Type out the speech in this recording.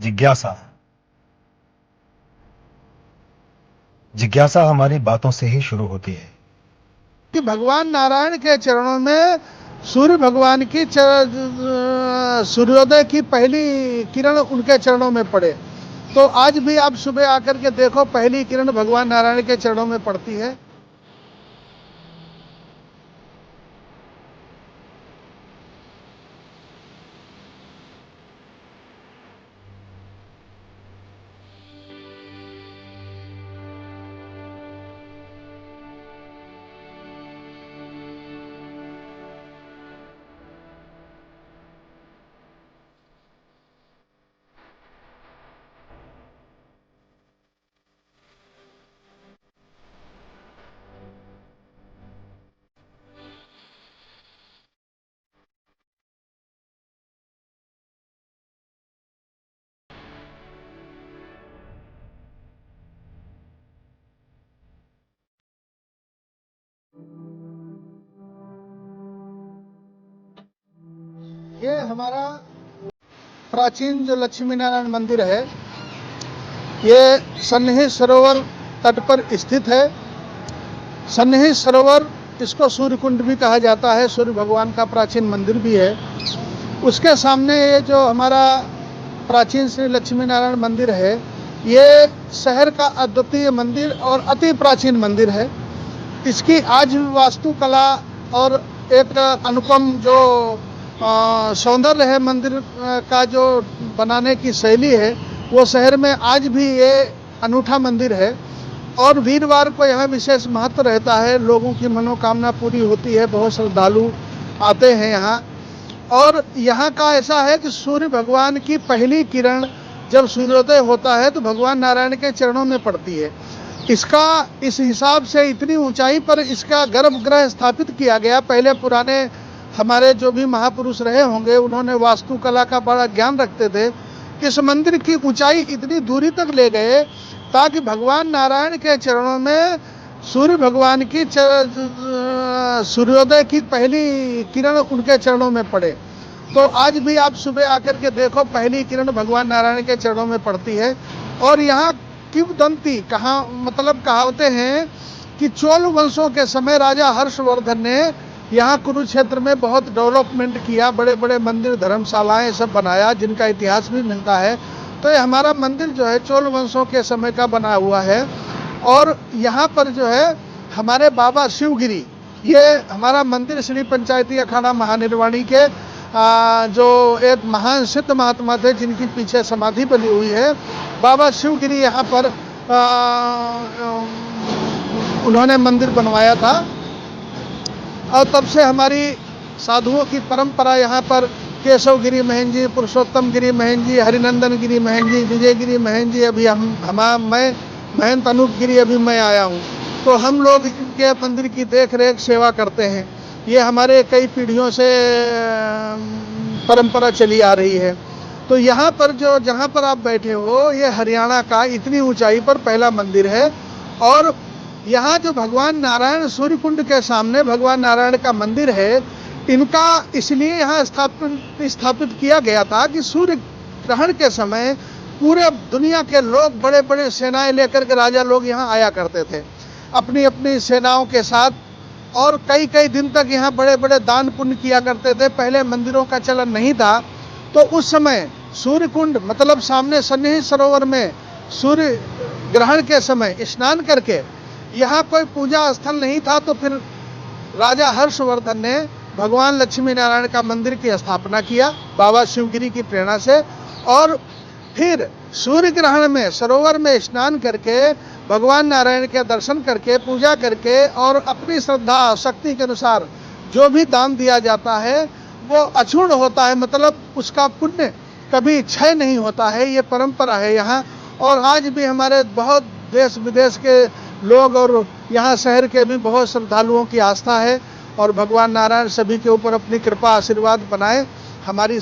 जिज्ञासा जिज्ञासा हमारी बातों से ही शुरू होती है कि भगवान नारायण के चरणों में सूर्य भगवान की सूर्योदय की पहली किरण उनके चरणों में पड़े। तो आज भी आप सुबह आकर के देखो, पहली किरण भगवान नारायण के चरणों में पड़ती है। ये हमारा प्राचीन जो लक्ष्मी नारायण मंदिर है, ये सन्निहित सरोवर तट पर स्थित है। सन्निहित सरोवर, इसको सूर्य कुंड भी कहा जाता है, सूर्य भगवान का प्राचीन मंदिर भी है। उसके सामने ये जो हमारा प्राचीन श्री लक्ष्मी नारायण मंदिर है, ये शहर का अद्वितीय मंदिर और अति प्राचीन मंदिर है। इसकी आज भी वास्तुकला और एक अनुपम जो सौंदर्य है मंदिर का, जो बनाने की शैली है, वो शहर में आज भी ये अनूठा मंदिर है। और वीरवार को यहाँ विशेष महत्व रहता है, लोगों की मनोकामना पूरी होती है, बहुत श्रद्धालु आते हैं यहाँ। और यहाँ का ऐसा है कि सूर्य भगवान की पहली किरण जब सूर्योदय होता है तो भगवान नारायण के चरणों में पड़ती है। इसका इस हिसाब से इतनी ऊंचाई पर इसका गर्भगृह स्थापित किया गया। पहले पुराने हमारे जो भी महापुरुष रहे होंगे, उन्होंने वास्तुकला का बड़ा ज्ञान रखते थे। इस मंदिर की ऊंचाई इतनी दूरी तक ले गए ताकि भगवान नारायण के चरणों में सूर्य भगवान की सूर्योदय की पहली किरण उनके चरणों में पड़े। तो आज भी आप सुबह आकर के देखो, पहली किरण भगवान नारायण के चरणों में पड़ती है। और यहाँ किंवदंती कहावतें हैं कि चोल वंशों के समय राजा हर्षवर्धन ने यहाँ कुरुक्षेत्र में बहुत डेवलपमेंट किया, बड़े बड़े मंदिर धर्मशालाएं सब बनाया, जिनका इतिहास भी मिलता है। तो ये हमारा मंदिर जो है चोल वंशों के समय का बना हुआ है। और यहाँ पर जो है हमारे बाबा शिवगिरी, ये हमारा मंदिर श्री पंचायती अखाड़ा महानिर्वाणी के जो एक महान सिद्ध महात्मा थे, जिनकी पीछे समाधि बनी हुई है, बाबा शिवगिरी, यहाँ पर उन्होंने मंदिर बनवाया था। और तब से हमारी साधुओं की परंपरा यहाँ पर केशव गिरी महन जी, पुरुषोत्तम गिरी महन जी, हरिनंदन गिरी महन जी, विजय गिरी महन जी, अभी मैं महंत अनूप गिरी अभी मैं आया हूँ। तो हम लोग इनके मंदिर की देख रेख सेवा करते हैं। ये हमारे कई पीढ़ियों से परंपरा चली आ रही है। तो यहाँ पर जो जहाँ पर आप बैठे हो, ये हरियाणा का इतनी ऊंचाई पर पहला मंदिर है। और यहाँ जो भगवान नारायण सूर्य कुंड के सामने भगवान नारायण का मंदिर है, इनका इसलिए यहाँ स्थापित किया गया था कि सूर्य ग्रहण के समय पूरे दुनिया के लोग, बड़े बड़े सेनाएं लेकर के राजा लोग यहाँ आया करते थे अपनी अपनी सेनाओं के साथ। और कई कई दिन तक यहाँ बड़े बड़े दान पुण्य किया करते थे। पहले मंदिरों का चलन नहीं था, तो उस समय सूर्य कुंड मतलब सामने सन्निहित सरोवर में सूर्य ग्रहण के समय स्नान करके, यहाँ कोई पूजा स्थल नहीं था, तो फिर राजा हर्षवर्धन ने भगवान लक्ष्मी नारायण का मंदिर की स्थापना किया बाबा शिवगिरी की प्रेरणा से। और फिर सूर्य ग्रहण में सरोवर में स्नान करके, भगवान नारायण के दर्शन करके, पूजा करके, और अपनी श्रद्धा शक्ति के अनुसार जो भी दान दिया जाता है वो अक्षुण्ण होता है, मतलब उसका पुण्य कभी क्षय नहीं होता है। ये परंपरा है यहाँ। और आज भी हमारे बहुत देश विदेश के लोग और यहाँ शहर के भी बहुत श्रद्धालुओं की आस्था है। और भगवान नारायण सभी के ऊपर अपनी कृपा आशीर्वाद बनाए। हमारी